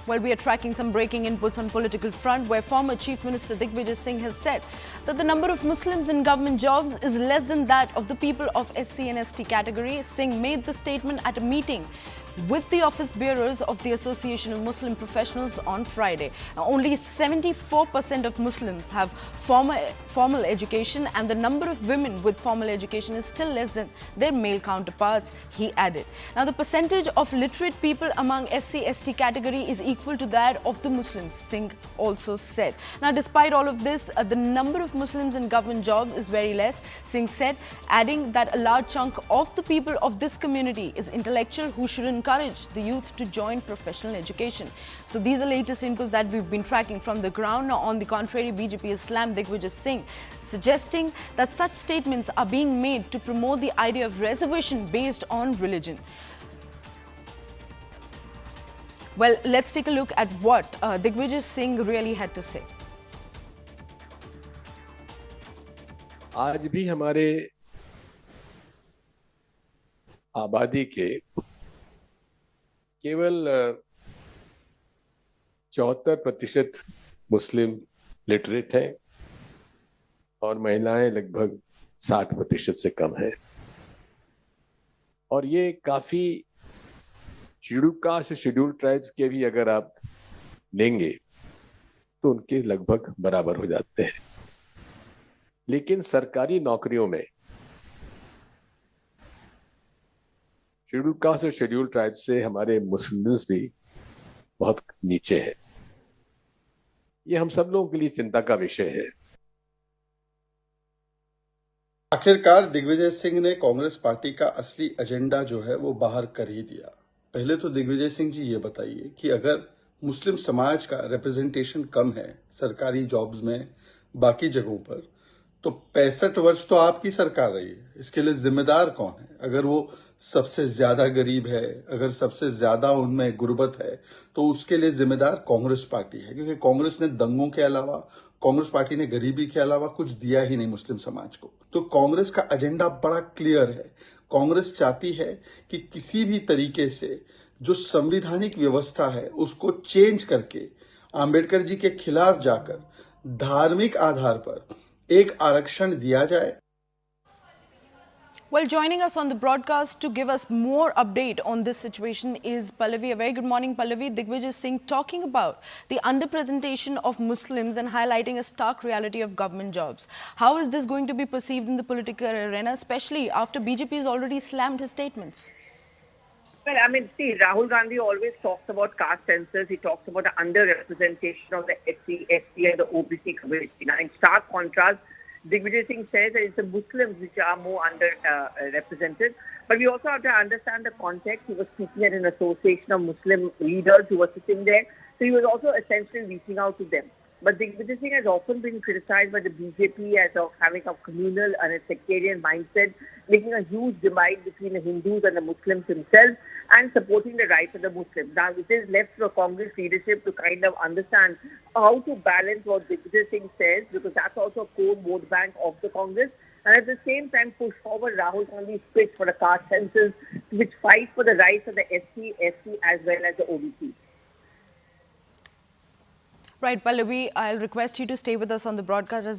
Well, we are tracking some breaking inputs on political front where former Chief Minister Digvijay Singh has said that the number of Muslims in government jobs is less than that of the people of SC and ST category. Singh made the statement at a meeting with the office bearers of the Association of Muslim Professionals on Friday. Now, only 74% of Muslims have formal education, and the number of women with formal education is still less than their male counterparts, he added. Now, the percentage of literate people among SC/ST category is equal to that of the Muslims, Singh also said. Now, despite all of this, the number of Muslims in government jobs is very less, Singh said, adding that a large chunk of the people of this community is intellectual who should encourage the youth to join professional education. So these are latest inputs that we've been tracking from the ground. Now, on the contrary, BJP has slammed Digvijay Singh, suggesting that such statements are being made to promote the idea of reservation based on religion. Well, let's take a look at what Digvijay Singh really had to say. आज भी हमारे आबादी के केवल 74% मुस्लिम literate हैं और महिलाएं लगभग 60% से कम है। और ये काफी शेड्यूल कास्ट शेड्यूल ट्राइब्स के भी अगर आप लेंगे तो उनके लगभग बराबर हो जाते हैं। लेकिन सरकारी नौकरियों में शेड्यूल कास्ट और शेड्यूल ट्राइब से हमारे मुस्लिम्स भी बहुत नीचे हैं। ये हम सब लोगों के लिए चिंता का विषय है। आखिरकार दिग्विजय सिंह ने कांग्रेस पार्टी का असली एजेंडा जो है वो बाहर कर ही दिया। पहले तो दिग्विजय सिंह जी ये बताइए कि अगर मुस्लिम समाज का रिप्रेजेंटेशन कम है सरकारी जॉब्स में, बाकी जगहों पर, तो 65 वर्ष तो आपकी सरकार रही है। इसके लिए जिम्मेदार कौन है? अगर वो सबसे ज्यादा गरीब है, अगर सबसे ज्यादा उनमें गुर्बत है, तो उसके लिए जिम्मेदार कांग्रेस पार्टी है, क्योंकि कांग्रेस ने दंगों के अलावा, कांग्रेस पार्टी ने गरीबी के अलावा कुछ दिया ही नहीं मुस्लिम समाज को। तो कांग्रेस का एजेंडा बड़ा क्लियर है। कांग्रेस चाहती है कि किसी भी तरीके से जो संवैधानिक व्यवस्था है उसको चेंज करके आंबेडकर जी के खिलाफ जाकर धार्मिक आधार पर एक आरक्षण दिया जाए। Well, joining us on the broadcast to give us more update on this situation is Pallavi. A very good morning, Pallavi. Digvijay Singh talking about the underrepresentation of Muslims and highlighting a stark reality of government jobs. How is this going to be perceived in the political arena, especially after BJP has already slammed his statements? Well, I mean, see, Rahul Gandhi always talks about caste census. He talks about the underrepresentation of the SC, ST and the OBC community. Now, in stark contrast, Digvijay Singh says that it's the Muslims which are more underrepresented. But we also have to understand the context. He was speaking at an association of Muslim leaders who were sitting there. So he was also essentially reaching out to them. But Digvijay Singh has often been criticized by the BJP as of having a communal and a sectarian mindset, making a huge divide between the Hindus and the Muslims themselves, and supporting the rights of the Muslims. Now, it is left for Congress leadership to kind of understand how to balance what Digvijay Singh says, because that's also a core vote bank of the Congress, and at the same time push forward Rahul Gandhi's pitch for the caste census, which fights for the rights of the SC, ST as well as the OBC. Right, Pallavi, I'll request you to stay with us on the broadcast as